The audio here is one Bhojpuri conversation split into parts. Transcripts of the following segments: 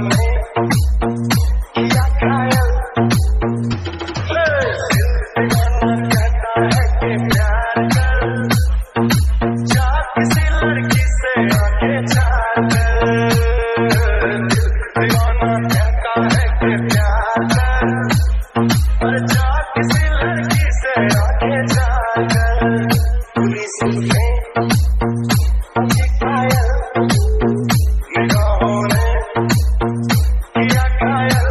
ने किया घायल। कहता है कि प्यार कर, जा किसी लड़की से आके छाड़ कर। दीवाना कहता है कि प्यार कर, जा किसी लड़की से आके छाड़ कर। पुलिस ने अभी घायल, निगाहों ने किया घायल।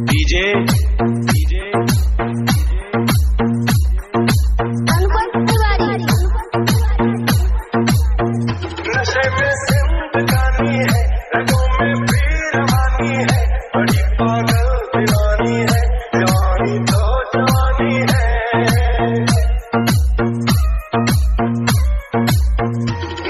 डीजे नशे में जिंदगानी है, रगों में भी रवानी है, बड़ी पागल दीवानी है, जवानी तो जवानी है।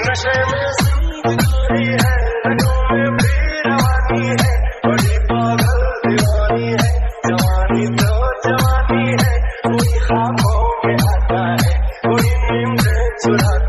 नशे में जिंदगानी है, रगों में भी रवानी है, बड़ी पागल दीवानी है, जवानी तो जवानी है। कोई ख्वाबों में आता है, कोई नींद चुराता